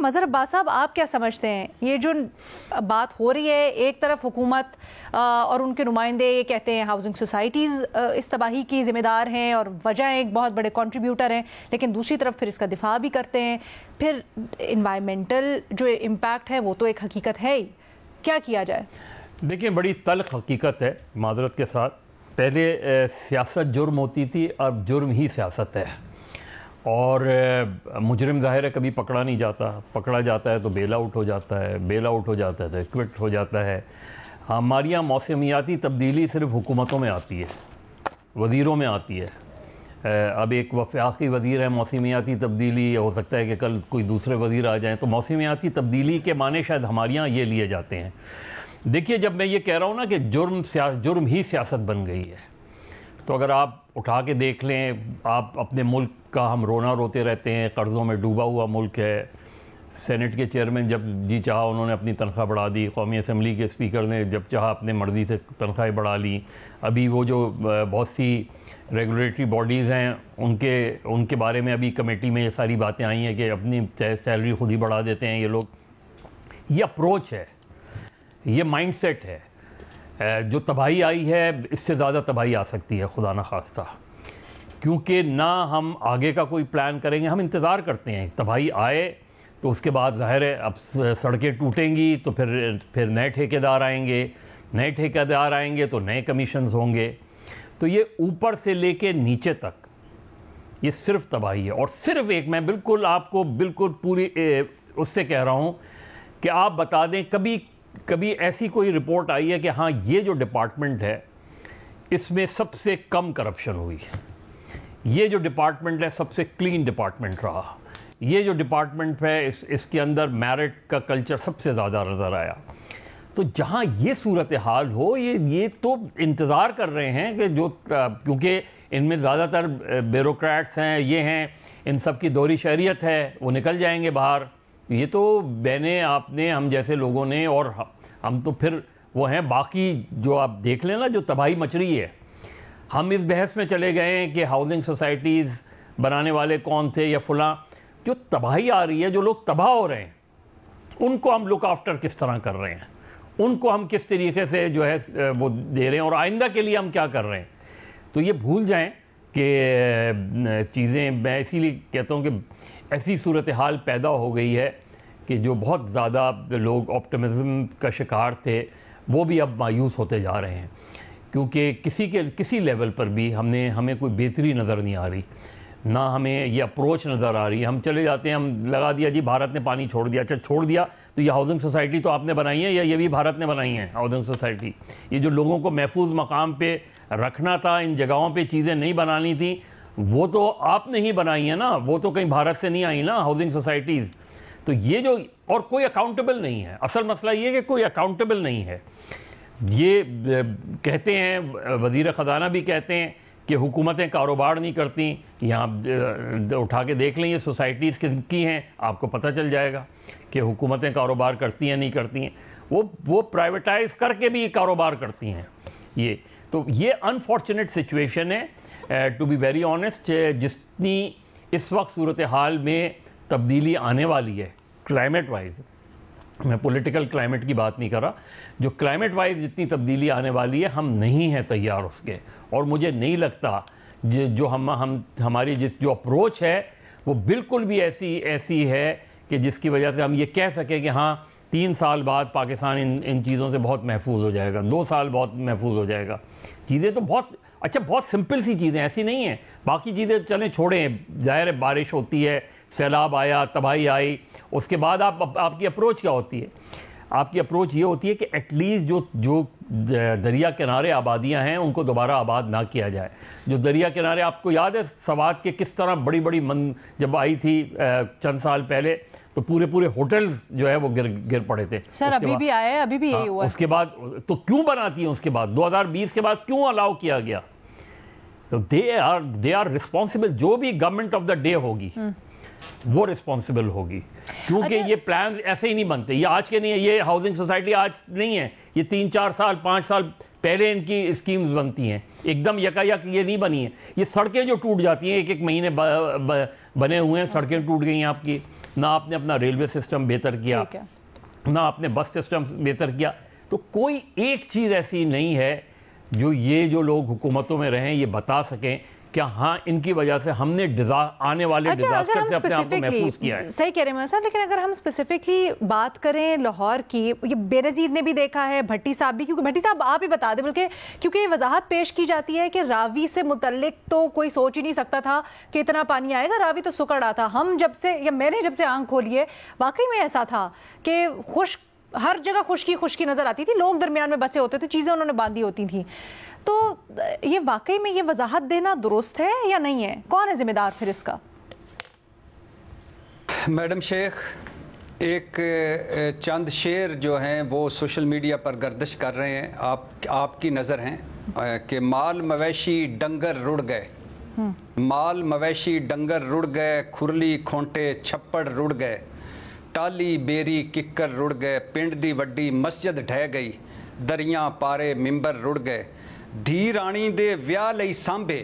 مظہر عباس صاحب آپ کیا سمجھتے ہیں یہ جو بات ہو رہی ہے، ایک طرف حکومت اور ان کے نمائندے یہ کہتے ہیں ہاؤسنگ سوسائٹیز اس تباہی کی ذمہ دار ہیں اور وجہ ایک بہت بڑے کنٹریبیوٹر ہیں، لیکن دوسری طرف پھر اس کا دفاع بھی کرتے ہیں، پھر انوائرمنٹل جو امپیکٹ ہے وہ تو ایک حقیقت ہے ہی، کیا کیا جائے؟ دیکھیں بڑی تلخ حقیقت ہے معذرت کے ساتھ، پہلے سیاست جرم ہوتی تھی، اب جرم ہی سیاست ہے، اور مجرم ظاہر ہے کبھی پکڑا نہیں جاتا، پکڑا جاتا ہے تو بیل آؤٹ ہو جاتا ہے، بیل آؤٹ ہو جاتا ہے تو ایکوٹ ہو جاتا ہے۔ ہمارے یہاں موسمیاتی تبدیلی صرف حکومتوں میں آتی ہے، وزیروں میں آتی ہے۔ اب ایک وفاقی وزیر ہے موسمیاتی تبدیلی، ہو سکتا ہے کہ کل کوئی دوسرے وزیر آ جائیں، تو موسمیاتی تبدیلی کے معنی شاید ہمارے یہاں یہ لیے جاتے ہیں۔ دیکھیے جب میں یہ کہہ رہا ہوں نا کہ جرم ہی سیاست بن گئی ہے، تو اگر آپ اٹھا کے دیکھ لیں، آپ اپنے ملک کا ہم رونا روتے رہتے ہیں، قرضوں میں ڈوبا ہوا ملک ہے۔ سینٹ کے چیئرمین جب جی چاہا انہوں نے اپنی تنخواہ بڑھا دی، قومی اسمبلی کے اسپیکر نے جب چاہا اپنے مرضی سے تنخواہیں بڑھا لی، ابھی وہ جو بہت سی ریگولیٹری باڈیز ہیں ان کے بارے میں ابھی کمیٹی میں یہ ساری باتیں آئی ہیں کہ اپنی سیلری خود ہی بڑھا دیتے ہیں یہ لوگ۔ یہ اپروچ ہے، یہ مائنڈ سیٹ ہے۔ جو تباہی آئی ہے اس سے زیادہ تباہی آ سکتی ہے خدا نخواستہ، کیونکہ نہ ہم آگے کا کوئی پلان کریں گے، ہم انتظار کرتے ہیں تباہی آئے تو اس کے بعد ظاہر ہے اب سڑکیں ٹوٹیں گی تو پھر نئے ٹھیکیدار آئیں گے، نئے ٹھیکیدار آئیں گے تو نئے کمیشنز ہوں گے، تو یہ اوپر سے لے کے نیچے تک یہ صرف تباہی ہے۔ اور صرف ایک میں بالکل آپ کو بالکل پوری اس سے کہہ رہا ہوں کہ آپ بتا دیں کبھی ایسی کوئی رپورٹ آئی ہے کہ ہاں یہ جو ڈپارٹمنٹ ہے اس میں سب سے کم کرپشن ہوئی، یہ جو ڈپارٹمنٹ ہے سب سے کلین ڈپارٹمنٹ رہا، یہ جو ڈپارٹمنٹ ہے اس کے اندر میرٹ کا کلچر سب سے زیادہ نظر آیا۔ تو جہاں یہ صورتحال ہو، یہ تو انتظار کر رہے ہیں کہ کیونکہ ان میں زیادہ تر بیوروکریٹس ہیں، یہ ہیں، ان سب کی دوہری شہریت ہے، وہ نکل جائیں گے باہر۔ یہ تو بینے آپ نے، ہم جیسے لوگوں نے، اور ہم تو پھر وہ ہیں باقی جو آپ دیکھ لیں نا جو تباہی مچ رہی ہے۔ ہم اس بحث میں چلے گئے ہیں کہ ہاؤسنگ سوسائٹیز بنانے والے کون تھے یا فلاں، جو تباہی آ رہی ہے، جو لوگ تباہ ہو رہے ہیں ان کو ہم لک آفٹر کس طرح کر رہے ہیں، ان کو ہم کس طریقے سے جو ہے وہ دے رہے ہیں، اور آئندہ کے لیے ہم کیا کر رہے ہیں۔ تو یہ بھول جائیں کہ چیزیں، میں اسی لیے کہتا ہوں کہ ایسی صورتحال پیدا ہو گئی ہے کہ جو بہت زیادہ لوگ آپٹمزم کا شکار تھے وہ بھی اب مایوس ہوتے جا رہے ہیں، کیونکہ کسی لیول پر بھی ہمیں کوئی بہتری نظر نہیں آ رہی، نہ ہمیں یہ اپروچ نظر آ رہی ہے۔ ہم چلے جاتے ہیں، ہم لگا دیا جی بھارت نے پانی چھوڑ دیا، اچھا چھوڑ دیا تو یہ ہاؤسنگ سوسائٹی تو آپ نے بنائی ہے یا یہ بھی بھارت نے بنائی ہیں ہاؤسنگ سوسائٹی؟ یہ جو لوگوں کو محفوظ مقام پہ رکھنا تھا، ان جگہوں پہ چیزیں نہیں بنانی تھیں، وہ تو آپ نے ہی بنائی ہیں نا، وہ تو کہیں بھارت سے نہیں آئی نا ہاؤسنگ سوسائٹیز۔ تو یہ جو، اور کوئی اکاؤنٹیبل نہیں ہے، اصل مسئلہ یہ ہے کہ کوئی اکاؤنٹیبل نہیں ہے۔ یہ کہتے ہیں، وزیر خزانہ بھی کہتے ہیں کہ حکومتیں کاروبار نہیں کرتی، یہاں اٹھا کے دیکھ لیں یہ سوسائٹیز کن کی ہیں، آپ کو پتہ چل جائے گا کہ حکومتیں کاروبار کرتی ہیں نہیں کرتی ہیں، وہ پرائیویٹائز کر کے بھی کاروبار کرتی ہیں۔ تو یہ انفارچونیٹ سچویشن ہے، ٹو بی ویری آنیسٹ، جتنی اس وقت صورتحال میں تبدیلی آنے والی ہے کلائمیٹ وائز، میں پولیٹیکل کلائمیٹ کی بات نہیں کر رہا، جو کلائمیٹ وائز جتنی تبدیلی آنے والی ہے ہم نہیں ہیں تیار اس کے، اور مجھے نہیں لگتا جو ہماری جو اپروچ ہے وہ بالکل بھی ایسی ہے کہ جس کی وجہ سے ہم یہ کہہ سکیں کہ ہاں 3 سال بعد پاکستان ان چیزوں سے بہت محفوظ ہو جائے گا، 2 سال بہت محفوظ ہو جائے گا۔ چیزیں تو بہت سمپل سی چیزیں ایسی نہیں ہیں، باقی چیزیں چلیں چھوڑیں، ظاہر ہے بارش ہوتی ہے، سیلاب آیا، تباہی آئی، اس کے بعد آپ کی اپروچ کیا ہوتی ہے؟ آپ کی اپروچ یہ ہوتی ہے کہ ایٹ لیسٹ جو دریا کنارے آبادیاں ہیں ان کو دوبارہ آباد نہ کیا جائے۔ جو دریا کنارے، آپ کو یاد ہے سوات کے کس طرح بڑی جب آئی تھی چند سال پہلے، تو پورے ہوٹلز جو ہے وہ گر پڑے تھے۔ سر ابھی بھی آئے، ابھی بھی یہی ہوا۔ اس کے بعد تو کیوں بناتی ہیں؟ اس کے بعد 2020 کے بعد کیوں الاؤ کیا گیا؟ تو دے آر ریسپانسبل، جو بھی گورنمنٹ آف دا ڈے ہوگی وہ ریسپانسبل ہوگی، کیونکہ یہ پلانز ایسے ہی نہیں بنتے، یہ آج کے نہیں ہے، یہ ہاؤسنگ سوسائٹی آج نہیں ہے، یہ 3-4 سال 5 سال پہلے ان کی اسکیمز بنتی ہیں، ایک دم یک یہ نہیں بنی ہیں۔ یہ سڑکیں جو ٹوٹ جاتی ہیں، ایک مہینے بنے ہوئے ہیں، سڑکیں ٹوٹ گئی ہیں آپ کی، نہ آپ نے اپنا ریلوے سسٹم بہتر کیا, نہ آپ نے بس سسٹم بہتر کیا. تو کوئی ایک چیز ایسی نہیں ہے جو یہ جو لوگ حکومتوں میں رہیں یہ بتا سکیں کہ ہاں ان کی وجہ سے ہم نے آنے والے ڈیزاسٹر سے اپنے آپ کو محفوظ کیا ہے. صحیح کہہ رہے ہیں صاحب, لیکن اگر ہم اسپیسیفکلی بات کریں لاہور کی, یہ بے نظیر نے بھی دیکھا ہے, بھٹی صاحب بھی, کیونکہ بھٹی صاحب آپ ہی بتا دیں, بلکہ کیونکہ یہ وضاحت پیش کی جاتی ہے کہ راوی سے متعلق تو کوئی سوچ ہی نہیں سکتا تھا کہ اتنا پانی آئے گا, راوی تو سکڑ رہا تھا. ہم جب سے, یا میں نے جب سے آنکھ کھولی ہے, واقعی میں ایسا تھا کہ ہر جگہ خشکی نظر آتی تھی, لوگ درمیان میں بسے ہوتے تھے, چیزیں انہوں نے باندھی ہوتی تھیں. تو یہ واقعی میں یہ وضاحت دینا درست ہے یا نہیں ہے؟ کون ہے ذمہ دار پھر اس کا؟ میڈم شیخ, ایک چند شعر جو ہیں وہ سوشل میڈیا پر گردش کر رہے ہیں, آپ کی نظر ہیں کہ مال مویشی ڈنگر رڑ گئے, مال مویشی ڈنگر رڑ گئے, کھرلی کھونٹے چھپڑ رڑ گئے, ٹالی بیری ککر رڑ گئے, پنڈ دی وڈی مسجد ڈھہ گئی, دریاں پارے ممبر رڑ گئے, دھی رانی دے ویاہ لئی سانبے.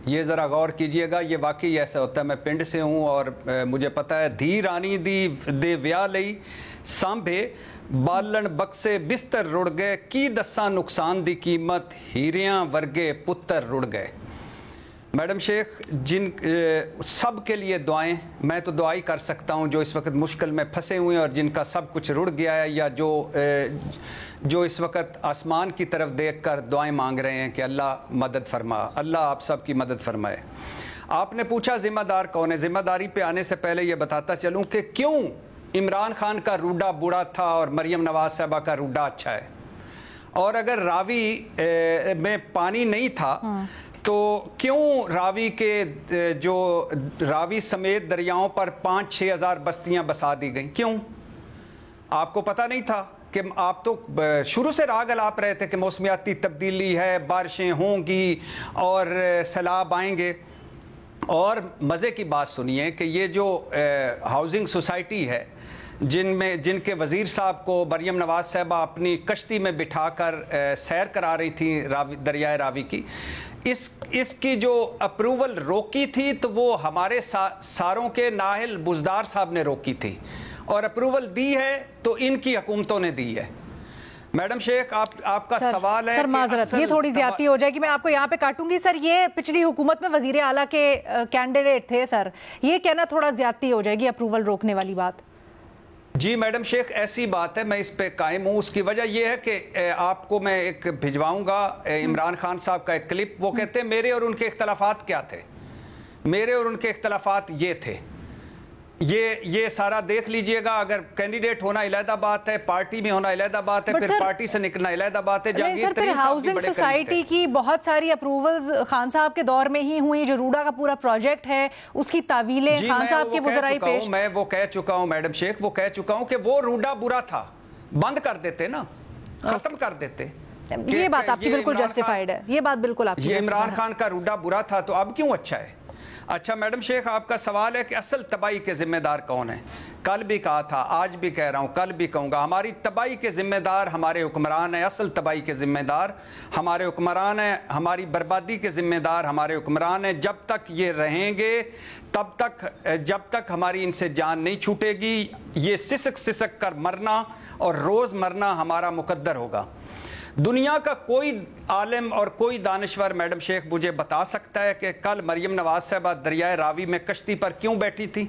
یہ ذرا غور کیجئے گا, یہ واقعی ایسا ہوتا ہے. میں پنڈ سے ہوں اور مجھے پتا ہے. دھی رانی دے ویاہ لئی سانبے, بالن بکسے بستر رڑ گئے, کی دساں نقصان دی قیمت, ہیریاں ورگے پتر رڑ گئے. میڈم شیخ, جن سب کے لیے دعائیں, میں تو دعائی کر سکتا ہوں جو اس وقت مشکل میں پھنسے ہوئے ہیں اور جن کا سب کچھ رڑ گیا ہے, یا جو اس وقت آسمان کی طرف دیکھ کر دعائیں مانگ رہے ہیں کہ اللہ مدد فرما, اللہ آپ سب کی مدد فرمائے. آپ نے پوچھا ذمہ دار کون ہے. ذمہ داری پہ آنے سے پہلے یہ بتاتا چلوں کہ کیوں عمران خان کا روڈا برا تھا اور مریم نواز صاحبہ کا روڈا اچھا ہے. اور اگر راوی میں پانی نہیں تھا تو کیوں راوی کے جو راوی سمیت دریاؤں پر 5-6 ہزار بستیاں بسا دی گئیں؟ کیوں؟ آپ کو پتہ نہیں تھا کہ آپ تو شروع سے راگ الاپ رہے تھے کہ موسمیاتی تبدیلی ہے, بارشیں ہوں گی اور سیلاب آئیں گے. اور مزے کی بات سنیے کہ یہ جو ہاؤسنگ سوسائٹی ہے جن کے وزیر صاحب کو مریم نواز صاحبہ اپنی کشتی میں بٹھا کر سیر کرا رہی تھی دریائے راوی کی, اس کی جو اپروول روکی تھی تو وہ ہمارے ساروں کے ناہل بزدار صاحب نے روکی تھی, اور اپروول دی ہے تو ان کی حکومتوں نے دی ہے. میڈم شیخ, آپ کا سوال ہے سر معذرت, یہ تھوڑی زیادتی ہو جائے گی, میں آپ کو یہاں پہ کاٹوں گی. سر یہ پچھلی حکومت میں وزیر اعلیٰ کے کینڈیڈیٹ تھے سر, یہ کہنا تھوڑا زیادتی ہو جائے گی اپروول روکنے والی بات. جی میڈم شیخ, ایسی بات ہے, میں اس پہ قائم ہوں. اس کی وجہ یہ ہے کہ آپ کو میں ایک بھجواؤں گا عمران خان صاحب کا ایک کلپ. وہ کہتے ہیں میرے اور ان کے اختلافات کیا تھے. میرے اور ان کے اختلافات یہ تھے, یہ سارا دیکھ لیجئے گا. اگر کینڈیڈیٹ ہونا علیحدہ بات ہے, پارٹی میں ہونا علیحدہ بات ہے, پھر پارٹی سے نکلنا علیحدہ بات ہے. جہانگیر ترین ہاؤسنگ سوسائٹی کی بہت ساری اپروولز خان صاحب کے دور میں ہی ہوئی. جو روڈا کا پورا پروجیکٹ ہے اس کی تعویلیں خان صاحب کے وزراء پیش. میں وہ کہہ چکا ہوں میڈم شیخ, وہ کہہ چکا ہوں کہ وہ روڈا برا تھا, بند کر دیتے نا, ختم کر دیتے. یہ بات آپ کی بالکل جسٹیفائیڈ ہے, یہ بات بالکل آپ کی. یہ عمران خان کا روڈا برا تھا تو اب کیوں اچھا ہے؟ اچھا میڈم شیخ, آپ کا سوال ہے کہ اصل تباہی کے ذمہ دار کون ہیں. کل بھی کہا تھا, آج بھی کہہ رہا ہوں, کل بھی کہوں گا, ہماری تباہی کے ذمہ دار ہمارے حکمران ہیں. اصل تباہی کے ذمہ دار ہمارے حکمران ہیں, ہماری بربادی کے ذمہ دار ہمارے حکمران ہیں. جب تک یہ رہیں گے تب تک, جب تک ہماری ان سے جان نہیں چھوٹے گی, یہ سسک کر مرنا اور روز مرنا ہمارا مقدر ہوگا. دنیا کا کوئی عالم اور کوئی دانشور میڈم شیخ مجھے بتا سکتا ہے کہ کل مریم نواز صاحبہ دریائے راوی میں کشتی پر کیوں بیٹھی تھی,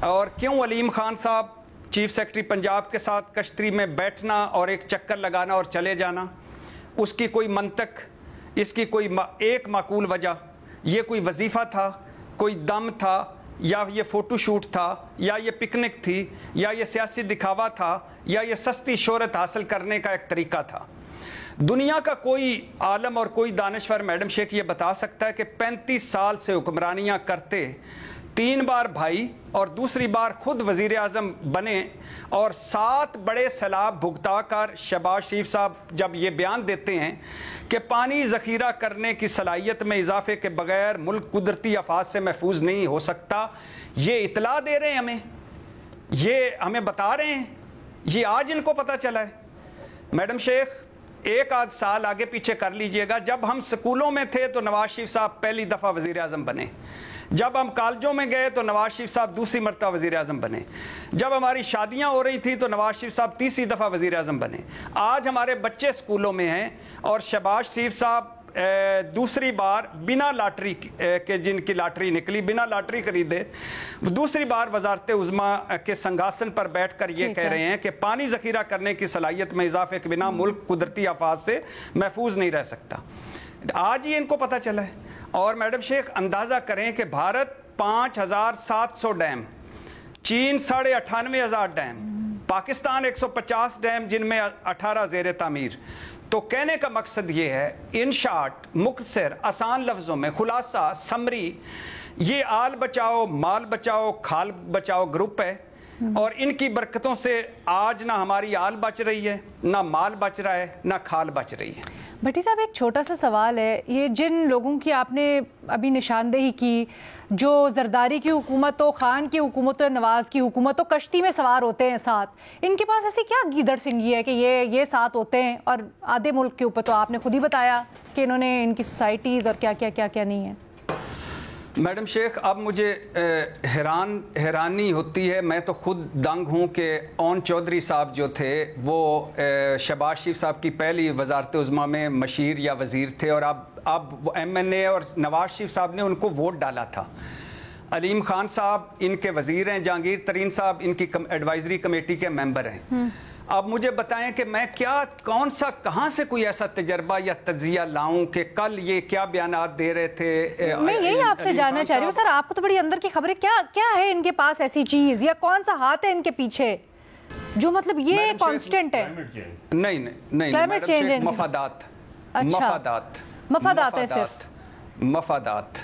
اور کیوں علیم خان صاحب چیف سیکرٹری پنجاب کے ساتھ کشتی میں بیٹھنا اور ایک چکر لگانا اور چلے جانا. اس کی کوئی منطق, اس کی کوئی ایک معقول وجہ. یہ کوئی وظیفہ تھا, کوئی دم تھا, یا یہ فوٹو شوٹ تھا, یا یہ پکنک تھی, یا یہ سیاسی دکھاوا تھا, یا یہ سستی شہرت حاصل کرنے کا ایک طریقہ تھا. دنیا کا کوئی عالم اور کوئی دانشور میڈم شیخ یہ بتا سکتا ہے کہ 35 سال سے حکمرانیاں کرتے 3 بار بھائی اور دوسری بار خود وزیر اعظم بنے اور 7 بڑے سیلاب بھگتا کر شہباز شریف صاحب جب یہ بیان دیتے ہیں کہ پانی ذخیرہ کرنے کی صلاحیت میں اضافے کے بغیر ملک قدرتی آفات سے محفوظ نہیں ہو سکتا, یہ اطلاع دے رہے ہیں ہمیں, یہ ہمیں بتا رہے ہیں, یہ آج ان کو پتہ چلا ہے. میڈم شیخ, ایک آدھ سال آگے پیچھے کر لیجئے گا, جب ہم سکولوں میں تھے تو نواز شریف صاحب پہلی دفعہ وزیر اعظم بنے. جب ہم کالجوں میں گئے تو نواز شریف صاحب دوسری مرتبہ وزیر اعظم بنے. جب ہماری شادیاں ہو رہی تھی تو نواز شریف صاحب تیسری دفعہ وزیر اعظم بنے. آج ہمارے بچے اسکولوں میں ہیں اور شہباز شریف صاحب دوسری بار بنا لاٹری کے، جن کی لاٹری نکلی، بنا لاٹری خریدے دوسری بار وزارت عظمیٰ کے سنگھاسن پر بیٹھ کر یہ کہہ رہے ہیں کہ پانی ذخیرہ کرنے کی صلاحیت میں اضافے کے بنا ملک قدرتی آفات سے محفوظ نہیں رہ سکتا. آج ہی ان کو پتہ چلا ہے. اور میڈم شیخ اندازہ کریں کہ بھارت 5700 ڈیم، چین 98,500 ڈیم، پاکستان 150 ڈیم جن میں 18 زیر تعمیر. تو کہنے کا مقصد یہ ہے، ان شارٹ، مختصر آسان لفظوں میں خلاصہ سمری، یہ آل بچاؤ مال بچاؤ کھال بچاؤ گروپ ہے، اور ان کی برکتوں سے آج نہ ہماری آل بچ رہی ہے، نہ مال بچ رہا ہے، نہ کھال بچ رہی ہے. بھٹی صاحب ایک چھوٹا سا سوال ہے، یہ جن لوگوں کی آپ نے ابھی نشاندہی کی، جو زرداری کی حکومت ہو، خان کی حکومت ہو، نواز کی حکومت ہو، کشتی میں سوار ہوتے ہیں ساتھ، ان کے پاس ایسی کیا گیدڑ سنگھی ہے کہ یہ ساتھ ہوتے ہیں؟ اور آدھے ملک کے اوپر تو آپ نے خود ہی بتایا کہ انہوں نے ان کی سوسائٹیز اور کیا نہیں ہے. میڈم شیخ اب مجھے حیرانی ہوتی ہے، میں تو خود دنگ ہوں کہ اون چودھری صاحب جو تھے وہ شہباز شریف صاحب کی پہلی وزارت عظمیٰ میں مشیر یا وزیر تھے، اور اب ایم این اے اور نواز شریف صاحب نے ان کو ووٹ ڈالا تھا. علیم خان صاحب ان کے وزیر ہیں، جہانگیر ترین صاحب ان کی ایڈوائزری کمیٹی کے ممبر ہیں. اب مجھے بتائیں کہ میں کہاں سے کوئی ایسا تجربہ یا تجزیہ لاؤں کہ کل یہ کیا بیانات دے رہے تھے. میں یہی آپ سے جاننا چاہ رہی ہوں سر، آپ کو تو بڑی اندر کی خبریں، کیا ہے ان کے پاس ایسی چیز، یا کون سا ہاتھ ہے ان کے پیچھے جو مطلب یہ کانسٹنٹ ہے؟ نہیں، مفادات ہے، صرف مفادات.